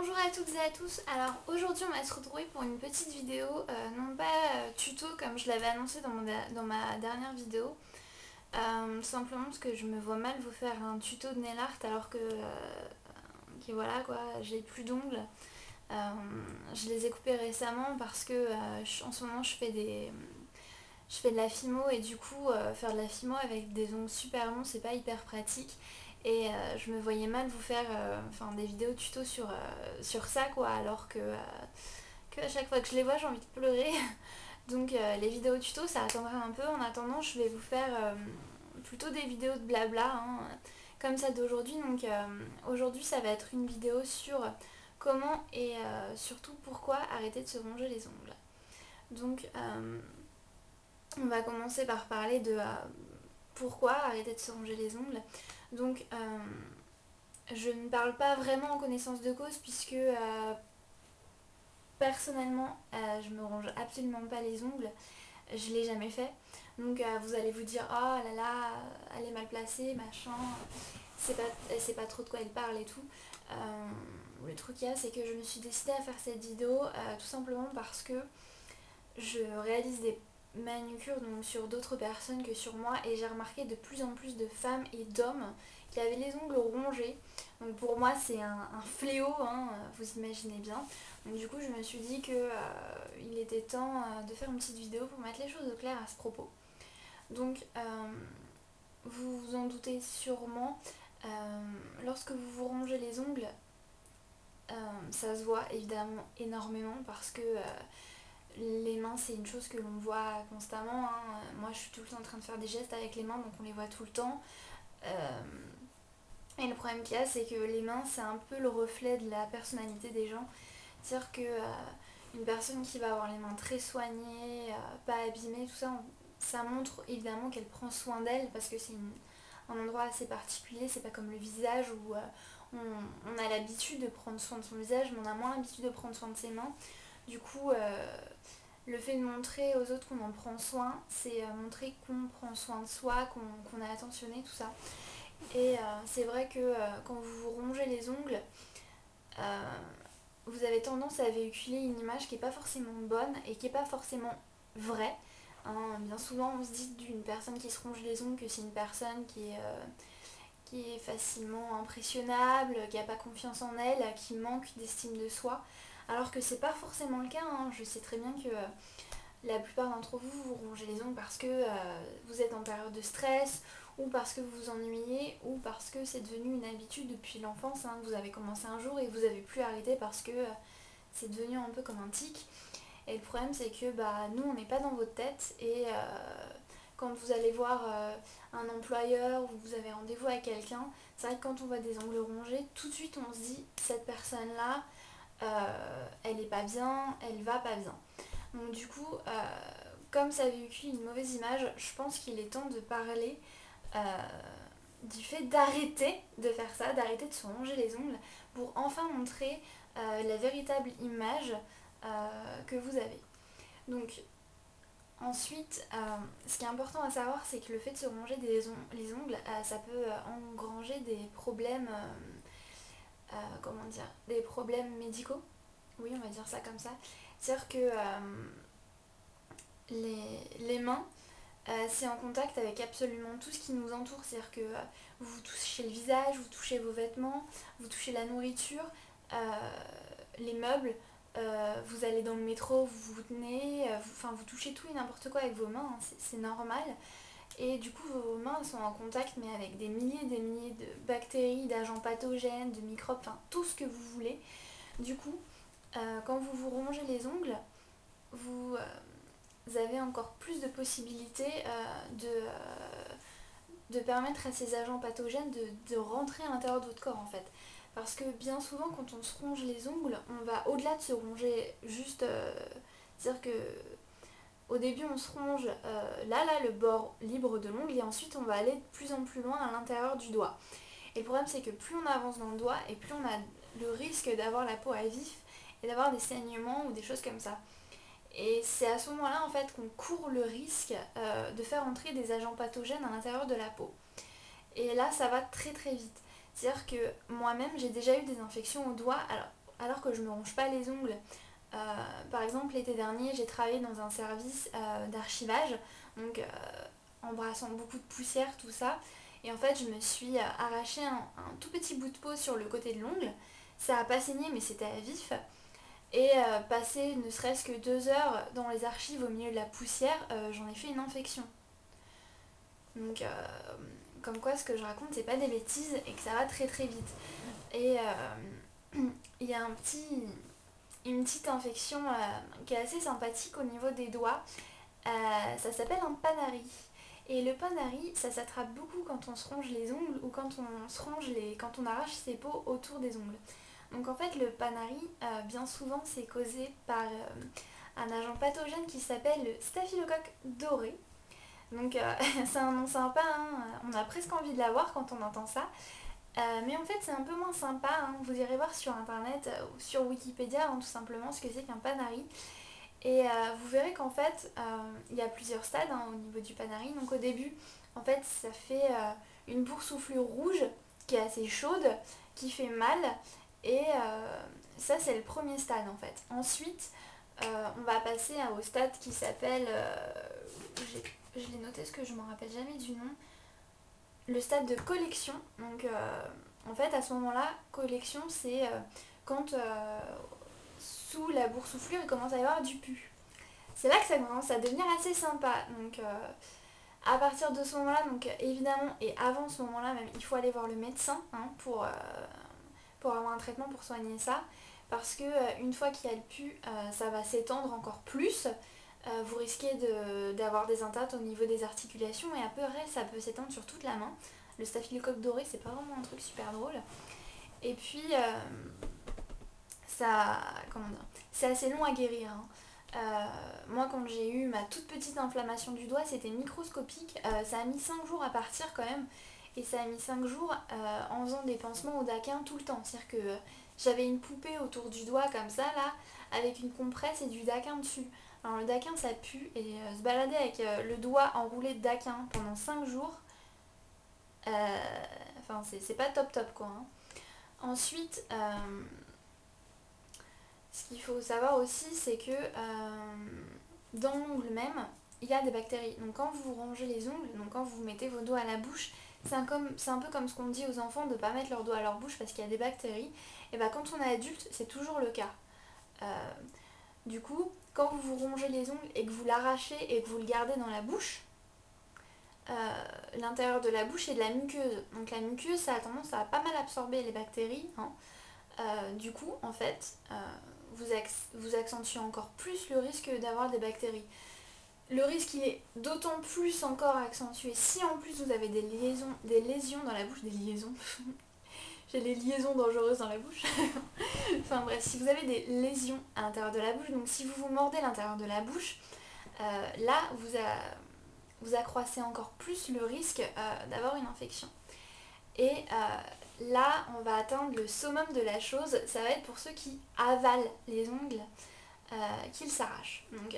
Bonjour à toutes et à tous. Alors aujourd'hui on va se retrouver pour une petite vidéo, non pas tuto comme je l'avais annoncé dans ma dernière vidéo, tout simplement parce que je me vois mal vous faire un tuto de nail art alors que voilà quoi, j'ai plus d'ongles. Je les ai coupés récemment parce que en ce moment je fais de la fimo et du coup faire de la fimo avec des ongles super longs c'est pas hyper pratique. Et je me voyais mal vous faire des vidéos tuto sur ça quoi, alors que à chaque fois que je les vois j'ai envie de pleurer. Donc les vidéos tuto ça attendra un peu. En attendant je vais vous faire plutôt des vidéos de blabla hein, comme ça d'aujourd'hui. Donc aujourd'hui ça va être une vidéo sur comment et surtout pourquoi arrêter de se ronger les ongles. Donc on va commencer par parler de pourquoi arrêter de se ronger les ongles. Donc je ne parle pas vraiment en connaissance de cause puisque personnellement je me ronge absolument pas les ongles, je l'ai jamais fait. Donc vous allez vous dire oh là là elle est mal placée machin, elle sait pas trop de quoi elle parle et tout. Le truc qu'il y a c'est que je me suis décidée à faire cette vidéo tout simplement parce que je réalise des manucures donc sur d'autres personnes que sur moi et j'ai remarqué de plus en plus de femmes et d'hommes qui avaient les ongles rongés. Donc pour moi c'est un fléau, hein, vous imaginez bien. Donc du coup je me suis dit que il était temps de faire une petite vidéo pour mettre les choses au clair à ce propos. Donc vous vous en doutez sûrement, lorsque vous vous rongez les ongles, ça se voit évidemment énormément parce que les mains c'est une chose que l'on voit constamment hein. Moi je suis tout le temps en train de faire des gestes avec les mains donc on les voit tout le temps. Et le problème qu'il y a c'est que les mains c'est un peu le reflet de la personnalité des gens. C'est-à-dire que une personne qui va avoir les mains très soignées, pas abîmées, tout ça, ça montre évidemment qu'elle prend soin d'elle parce que c'est un endroit assez particulier, c'est pas comme le visage où on a l'habitude de prendre soin de son visage mais on a moins l'habitude de prendre soin de ses mains. Du coup, le fait de montrer aux autres qu'on en prend soin, c'est montrer qu'on prend soin de soi, qu'on a attentionné, tout ça. Et c'est vrai que quand vous vous rongez les ongles, euh, vous avez tendance à véhiculer une image qui n'est pas forcément bonne et qui n'est pas forcément vraie. Hein. Bien souvent, on se dit d'une personne qui se ronge les ongles que c'est une personne qui est facilement impressionnable, qui n'a pas confiance en elle, qui manque d'estime de soi. Alors que c'est pas forcément le cas. Hein. Je sais très bien que la plupart d'entre vous vous rongez les ongles parce que vous êtes en période de stress ou parce que vous vous ennuyez ou parce que c'est devenu une habitude depuis l'enfance. Hein. Vous avez commencé un jour et vous avez pu arrêter parce que c'est devenu un peu comme un tic. Et le problème c'est que nous on n'est pas dans votre tête et quand vous allez voir un employeur ou vous avez rendez-vous avec quelqu'un, c'est vrai que quand on voit des ongles rongés, tout de suite on se dit cette personne là elle est pas bien, elle va pas bien. Donc du coup, comme ça véhicule une mauvaise image, je pense qu'il est temps de parler euh, du fait d'arrêter de faire ça, d'arrêter de se ronger les ongles pour enfin montrer la véritable image que vous avez. Donc ensuite, ce qui est important à savoir, c'est que le fait de se ronger les ongles, ça peut engranger des problèmes, comment dire, des problèmes médicaux. Oui, on va dire ça comme ça. C'est-à-dire que les mains, c'est en contact avec absolument tout ce qui nous entoure. C'est-à-dire que vous touchez le visage, vous touchez vos vêtements, vous touchez la nourriture, les meubles, vous allez dans le métro, vous vous tenez, vous touchez tout et n'importe quoi avec vos mains, hein, c'est normal. Et du coup, vos mains sont en contact, mais avec des milliers de bactéries, d'agents pathogènes, de microbes, enfin tout ce que vous voulez. Du coup, quand vous vous rongez les ongles, vous, avez encore plus de possibilités de permettre à ces agents pathogènes de rentrer à l'intérieur de votre corps en fait. Parce que bien souvent quand on se ronge les ongles, on va au-delà de se ronger juste... c'est-à-dire que au début on se ronge le bord libre de l'ongle et ensuite on va aller de plus en plus loin à l'intérieur du doigt. Et le problème c'est que plus on avance dans le doigt et plus on a le risque d'avoir la peau à vif et d'avoir des saignements ou des choses comme ça. Et c'est à ce moment-là en fait qu'on court le risque de faire entrer des agents pathogènes à l'intérieur de la peau. Et là ça va très très vite. C'est-à-dire que moi-même j'ai déjà eu des infections au doigt. Alors alors que je me ronge pas les ongles. Par exemple, l'été dernier, j'ai travaillé dans un service d'archivage, donc embrassant beaucoup de poussière, tout ça. Et en fait, je me suis arraché un tout petit bout de peau sur le côté de l'ongle. Ça a pas saigné, mais c'était à vif. Et passer ne serait-ce que 2 heures dans les archives au milieu de la poussière, j'en ai fait une infection. Donc, comme quoi, ce que je raconte, c'est pas des bêtises et que ça va très très vite. Et il y a une petite infection qui est assez sympathique au niveau des doigts. Ça s'appelle un panari. Et le panari, ça s'attrape beaucoup quand on se ronge les ongles ou quand on arrache ses peaux autour des ongles. Donc en fait, le panari, bien souvent, c'est causé par un agent pathogène qui s'appelle le staphylocoque doré. Donc c'est un nom sympa, hein, on a presque envie de l'avoir quand on entend ça. Mais en fait, c'est un peu moins sympa, hein. Vous irez voir sur internet ou sur Wikipédia, hein, tout simplement, ce que c'est qu'un panari. Et vous verrez qu'en fait, il y a plusieurs stades, hein, au niveau du panari. Donc au début, en fait, ça fait une boursouflure rouge qui est assez chaude, qui fait mal. Et ça, c'est le premier stade en fait. Ensuite, on va passer au stade qui s'appelle... je l'ai noté parce que je ne me rappelle jamais du nom. Le stade de collection. Donc en fait, à ce moment-là, collection, c'est quand sous la boursouflure, il commence à y avoir du pu. C'est là que ça commence à devenir assez sympa. Donc à partir de ce moment-là, donc évidemment, et avant ce moment-là même, il faut aller voir le médecin, hein, pour avoir un traitement pour soigner ça. Parce que une fois qu'il y a le pu, ça va s'étendre encore plus. Vous risquez d'avoir des atteintes au niveau des articulations et après ça peut s'étendre sur toute la main. Le staphylocoque doré, c'est pas vraiment un truc super drôle. Et puis ça, comment dire, c'est assez long à guérir, hein. Moi, quand j'ai eu ma toute petite inflammation du doigt, c'était microscopique. Ça a mis 5 jours à partir quand même. Et ça a mis 5 jours en faisant des pansements au daquin tout le temps. C'est-à-dire que j'avais une poupée autour du doigt comme ça, là, avec une compresse et du daquin dessus. Alors le daquin, ça pue. Et se balader avec le doigt enroulé de daquin pendant 5 jours, enfin, c'est pas top top quoi, hein. Ensuite, ce qu'il faut savoir aussi, c'est que dans l'ongle même, il y a des bactéries. Donc quand vous rongez les ongles, donc quand vous mettez vos doigts à la bouche, c'est un peu comme ce qu'on dit aux enfants de ne pas mettre leurs doigts à leur bouche parce qu'il y a des bactéries. Et bien quand on est adulte, c'est toujours le cas. Du coup, quand vous vous rongez les ongles et que vous l'arrachez et que vous le gardez dans la bouche, l'intérieur de la bouche est de la muqueuse. Donc la muqueuse, ça a tendance à pas mal absorber les bactéries, hein. Du coup, en fait, vous accentuez encore plus le risque d'avoir des bactéries. Le risque, il est d'autant plus encore accentué si en plus vous avez des lésions dans la bouche, des liaisons. J'ai les liaisons dangereuses dans la bouche. Enfin bref, si vous avez des lésions à l'intérieur de la bouche, donc si vous vous mordez l'intérieur de la bouche, là, vous accroissez encore plus le risque d'avoir une infection. Et là, on va atteindre le summum de la chose. Ça va être pour ceux qui avalent les ongles, qu'ils s'arrachent. Donc,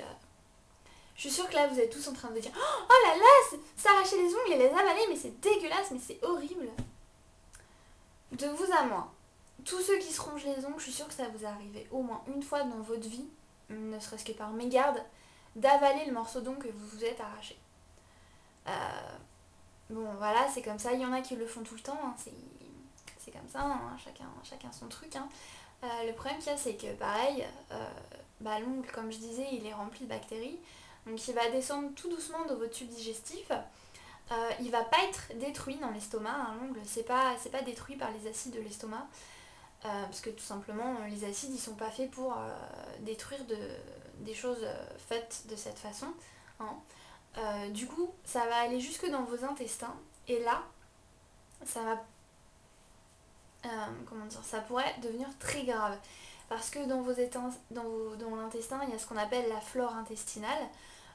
je suis sûre que là, vous êtes tous en train de dire « Oh là là, s'arracher les ongles et les avaler, mais c'est dégueulasse, mais c'est horrible !» De vous à moi, tous ceux qui se rongent les ongles, je suis sûre que ça vous est arrivé au moins une fois dans votre vie, ne serait-ce que par mégarde, d'avaler le morceau d'ongle que vous vous êtes arraché. Bon, voilà, c'est comme ça. Il y en a qui le font tout le temps, hein. C'est comme ça, hein. Chacun son truc, hein. Le problème qu'il y a, c'est que pareil, l'ongle, comme je disais, il est rempli de bactéries. Donc il va descendre tout doucement dans votre tube digestif. Il va pas être détruit dans l'estomac, hein. L'ongle, c'est pas détruit par les acides de l'estomac. Parce que tout simplement, les acides, ils sont pas faits pour détruire des choses faites de cette façon, hein. Du coup, ça va aller jusque dans vos intestins. Et là, ça va... ça pourrait devenir très grave. Parce que dans l'intestin, il y a ce qu'on appelle la flore intestinale.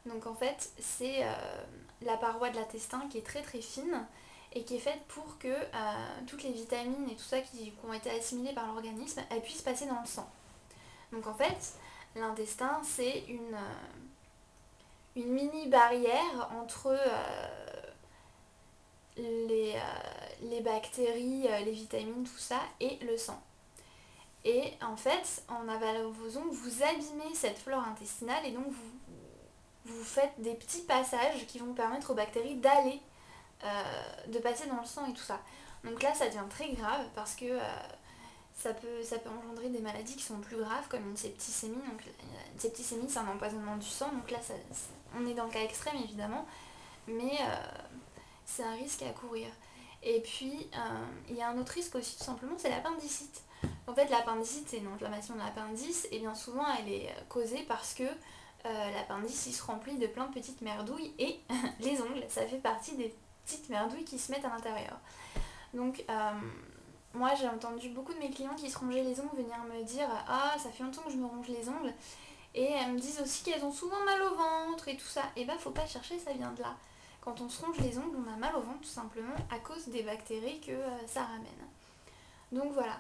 Donc en fait, c'est la paroi de l'intestin qui est très très fine et qui est faite pour que toutes les vitamines et tout ça qui ont été assimilées par l'organisme, elles puissent passer dans le sang. Donc en fait, l'intestin, c'est une mini barrière entre les bactéries, les vitamines, tout ça, et le sang. Et en fait, en avalant vos ongles, vous abîmez cette flore intestinale et donc vous faites des petits passages qui vont permettre aux bactéries d'aller, de passer dans le sang et tout ça. Donc là, ça devient très grave parce que ça peut engendrer des maladies qui sont plus graves comme une septicémie. Donc une septicémie, c'est un empoisonnement du sang. Donc là, on est dans le cas extrême évidemment, mais c'est un risque à courir. Et puis, il y a un autre risque aussi, tout simplement, c'est l'appendicite. En fait, l'appendicite, c'est une inflammation de l'appendice, et bien souvent, elle est causée parce que l'appendice, il se remplit de plein de petites merdouilles, et les ongles, ça fait partie des petites merdouilles qui se mettent à l'intérieur. Donc, moi, j'ai entendu beaucoup de mes clients qui se rongeaient les ongles venir me dire «Ah, ça fait longtemps que je me ronge les ongles», et elles me disent aussi qu'elles ont souvent mal au ventre et tout ça. Et bah, faut pas chercher, ça vient de là. Quand on se ronge les ongles, on a mal au ventre tout simplement à cause des bactéries que ça ramène. Donc voilà.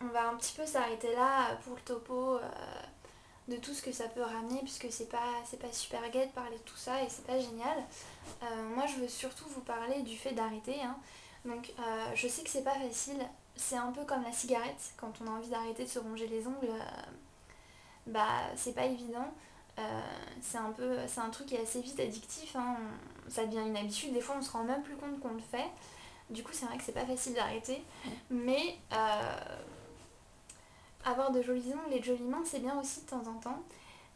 On va un petit peu s'arrêter là pour le topo de tout ce que ça peut ramener, puisque c'est pas super gai de parler de tout ça et c'est pas génial. Moi, je veux surtout vous parler du fait d'arrêter, hein. Donc, je sais que c'est pas facile. C'est un peu comme la cigarette. Quand on a envie d'arrêter de se ronger les ongles, bah c'est pas évident. C'est un truc qui est assez vite addictif, hein. Ça devient une habitude, des fois on se rend même plus compte qu'on le fait. Du coup c'est vrai que c'est pas facile d'arrêter, mais avoir de jolis ongles et de jolies mains c'est bien aussi de temps en temps.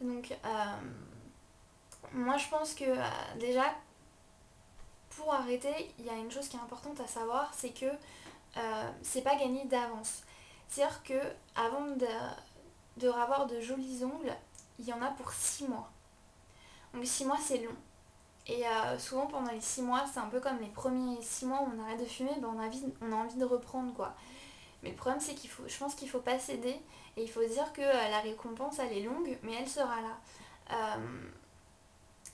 Donc moi je pense que déjà pour arrêter, il y a une chose qui est importante à savoir, c'est que c'est pas gagné d'avance. C'est-à-dire que avant de avoir de jolis ongles, il y en a pour 6 mois. Donc 6 mois c'est long. Et souvent pendant les 6 mois, c'est un peu comme les premiers 6 mois où on arrête de fumer, ben on a envie de reprendre quoi. Mais le problème c'est je pense qu'il faut pas céder et il faut se dire que la récompense elle est longue, mais elle sera là.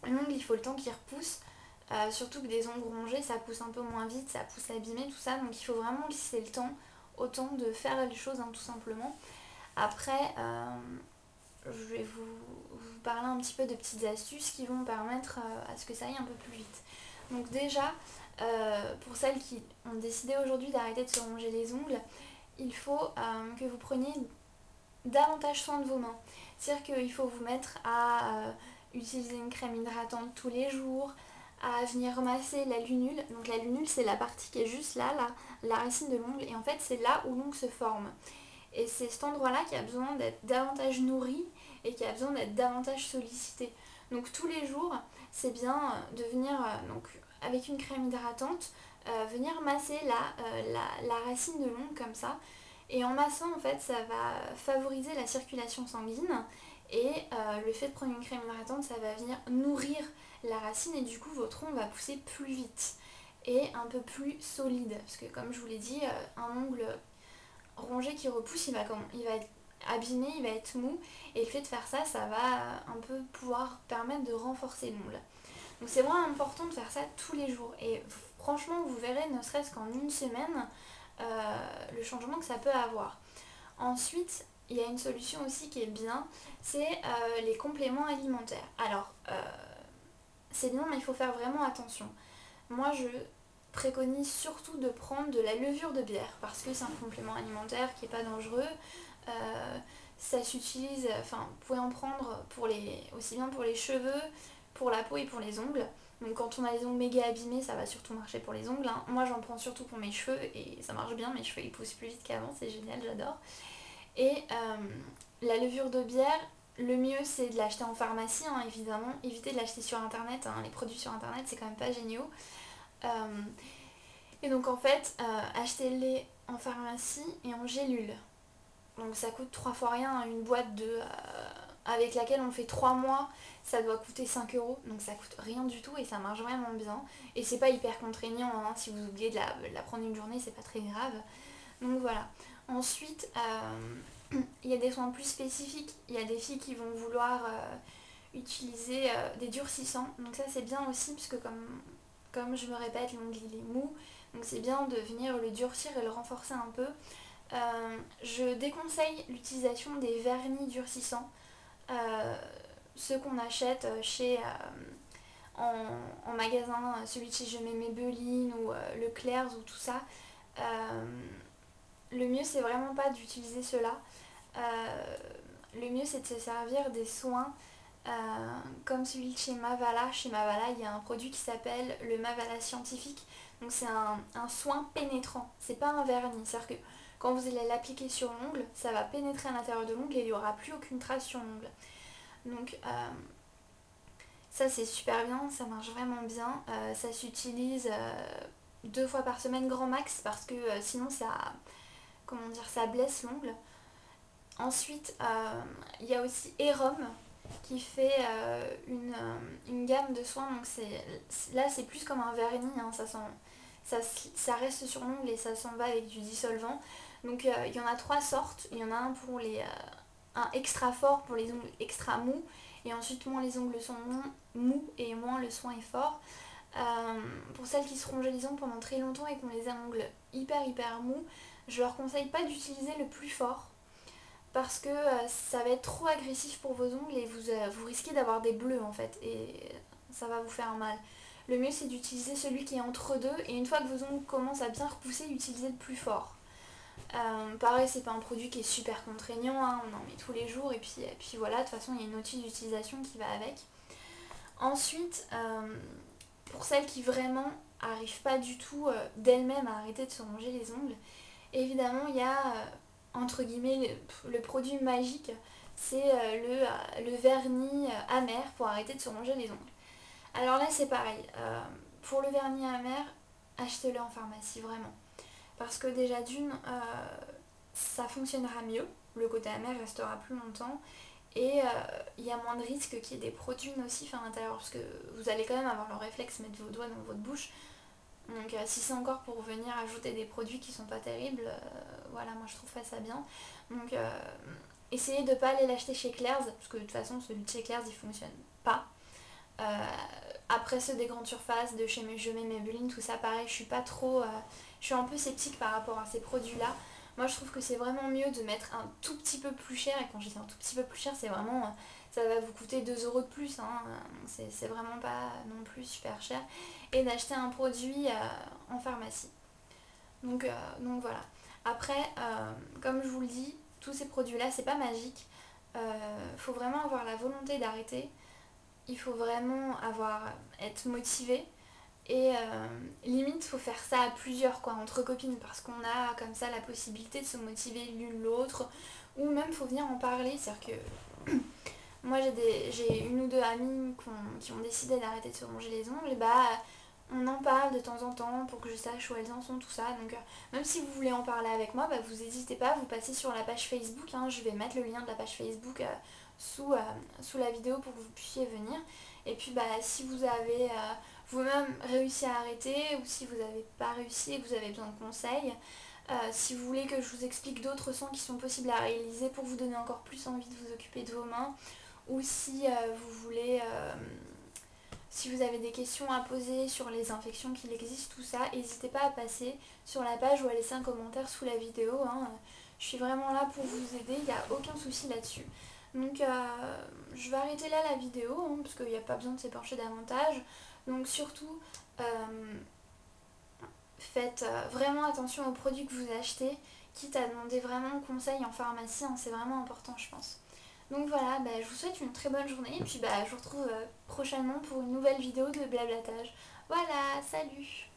L'ongle il faut le temps qu'il repousse, surtout que des ongles rongés ça pousse un peu moins vite, ça pousse abîmé tout ça, donc il faut vraiment laisser le temps autant de faire les choses hein, tout simplement. Après, je vais vous parler un petit peu de petites astuces qui vont permettre à ce que ça aille un peu plus vite. Donc déjà, pour celles qui ont décidé aujourd'hui d'arrêter de se ronger les ongles, il faut que vous preniez davantage soin de vos mains. C'est-à-dire qu'il faut vous mettre à utiliser une crème hydratante tous les jours, à venir masser la lunule. Donc la lunule, c'est la partie qui est juste là, la racine de l'ongle, et en fait c'est là où l'ongle se forme. Et c'est cet endroit-là qui a besoin d'être davantage nourri et qui a besoin d'être davantage sollicité. Donc tous les jours, c'est bien de venir, donc, avec une crème hydratante, venir masser la racine de l'ongle comme ça. Et en massant, en fait, ça va favoriser la circulation sanguine. Et le fait de prendre une crème hydratante, ça va venir nourrir la racine et du coup, votre ongle va pousser plus vite et un peu plus solide. Parce que comme je vous l'ai dit, un ongle rongé qui repousse, il va être abîmé, il va être mou. Et le fait de faire ça, ça va un peu pouvoir permettre de renforcer l'ongle. Donc c'est vraiment important de faire ça tous les jours. Et franchement, vous verrez, ne serait-ce qu'en une semaine, le changement que ça peut avoir. Ensuite, il y a une solution aussi qui est bien, c'est les compléments alimentaires. Alors, c'est bien, mais il faut faire vraiment attention. Moi, je préconise surtout de prendre de la levure de bière parce que c'est un complément alimentaire qui n'est pas dangereux. Ça s'utilise, enfin, vous pouvez en prendre aussi bien pour les cheveux, pour la peau et pour les ongles. Donc quand on a les ongles méga abîmés, ça va surtout marcher pour les ongles, hein. Moi j'en prends surtout pour mes cheveux et ça marche bien, mes cheveux ils poussent plus vite qu'avant, c'est génial, j'adore. Et la levure de bière, le mieux c'est de l'acheter en pharmacie, hein, évidemment. Évitez de l'acheter sur internet, hein. Les produits sur internet c'est quand même pas géniaux. Et donc en fait, achetez-les en pharmacie et en gélule. Donc ça coûte 3 fois rien, hein. Une boîte avec laquelle on fait 3 mois, ça doit coûter 5 euros. Donc ça coûte rien du tout et ça marche vraiment bien. Et c'est pas hyper contraignant, hein. Si vous oubliez de la prendre une journée, c'est pas très grave. Donc voilà. Ensuite, il y a des soins plus spécifiques. Il y a des filles qui vont vouloir utiliser des durcissants. Donc ça c'est bien aussi puisque comme je me répète, l'ongle il est mou. Donc c'est bien de venir le durcir et le renforcer un peu. Je déconseille l'utilisation des vernis durcissants, ceux qu'on achète en magasin, celui de chez Je mets Maybelline ou Leclerc's ou tout ça. le mieux c'est vraiment pas d'utiliser cela. Euh, le mieux c'est de se servir des soins comme celui de chez Mavala. Chez Mavala, il y a un produit qui s'appelle le Mavala scientifique. Donc c'est un soin pénétrant, c'est pas un vernis. C'est-à-dire que quand vous allez l'appliquer sur l'ongle, ça va pénétrer à l'intérieur de l'ongle et il n'y aura plus aucune trace sur l'ongle. Donc ça c'est super bien, ça marche vraiment bien. Ça s'utilise 2 fois par semaine grand max parce que sinon ça, comment dire, ça blesse l'ongle. Ensuite, il y a aussi Erom qui fait une gamme de soins. Donc là c'est plus comme un vernis, hein, ça reste sur l'ongle et ça s'en va avec du dissolvant. Donc il y en a 3 sortes. Il y en a un pour un extra fort pour les ongles extra mous. Et ensuite moins les ongles sont mous et moins le soin est fort. Pour celles qui se rongent les ongles pendant très longtemps et qui ont les ongles hyper mous, je leur conseille pas d'utiliser le plus fort parce que ça va être trop agressif pour vos ongles et vous risquez d'avoir des bleus en fait et ça va vous faire mal. Le mieux c'est d'utiliser celui qui est entre deux et une fois que vos ongles commencent à bien repousser, utilisez le plus fort. Pareil, c'est pas un produit qui est super contraignant, hein, on en met tous les jours et puis voilà, de toute façon il y a une notice d'utilisation qui va avec. Ensuite, pour celles qui vraiment arrivent pas du tout d'elles-mêmes à arrêter de se ronger les ongles, évidemment il y a entre guillemets le produit magique, c'est le vernis amer pour arrêter de se ronger les ongles. Alors là c'est pareil, pour le vernis amer, achetez-le en pharmacie vraiment. Parce que déjà d'une, ça fonctionnera mieux, le côté amer restera plus longtemps et il y a moins de risques qu'il y ait des produits nocifs à l'intérieur parce que vous allez quand même avoir le réflexe de mettre vos doigts dans votre bouche. Donc si c'est encore pour venir ajouter des produits qui sont pas terribles, voilà, moi je trouve pas ça bien. Donc essayez de ne pas aller l'acheter chez Claire's parce que de toute façon celui de chez Claire's il fonctionne pas. Euh, Après ceux des grandes surfaces, de chez Je mets Maybelline, tout ça pareil, je suis pas trop... je suis un peu sceptique par rapport à ces produits-là. Moi je trouve que c'est vraiment mieux de mettre un tout petit peu plus cher, et quand je dis un tout petit peu plus cher, c'est vraiment... ça va vous coûter 2 € de plus, hein, c'est vraiment pas non plus super cher, et d'acheter un produit en pharmacie. Donc voilà. Après, comme je vous le dis, tous ces produits-là, c'est pas magique. Faut vraiment avoir la volonté d'arrêter. Il faut vraiment être motivé et limite faut faire ça à plusieurs quoi, entre copines parce qu'on a comme ça la possibilité de se motiver l'une l'autre ou même faut venir en parler, c'est-à-dire que moi j'ai une ou deux amies qui ont décidé d'arrêter de se ronger les ongles et bah on en parle de temps en temps pour que je sache où elles en sont, tout ça. Donc même si vous voulez en parler avec moi, bah, vous n'hésitez pas, vous passez sur la page Facebook, hein, je vais mettre le lien de la page Facebook sous la vidéo pour que vous puissiez venir. Et puis bah, si vous avez vous-même réussi à arrêter ou si vous n'avez pas réussi et que vous avez besoin de conseils, si vous voulez que je vous explique d'autres soins qui sont possibles à réaliser pour vous donner encore plus envie de vous occuper de vos mains, ou si vous voulez... si vous avez des questions à poser sur les infections qu'il existe, tout ça, n'hésitez pas à passer sur la page ou à laisser un commentaire sous la vidéo, hein. Je suis vraiment là pour vous aider, il n'y a aucun souci là-dessus. Donc je vais arrêter là la vidéo, hein, parce qu'il n'y a pas besoin de s'épancher davantage. Donc surtout, faites vraiment attention aux produits que vous achetez, quitte à demander vraiment conseil en pharmacie, hein, c'est vraiment important je pense. Donc voilà, bah, je vous souhaite une très bonne journée et puis bah, je vous retrouve prochainement pour une nouvelle vidéo de blablatage. Voilà, salut!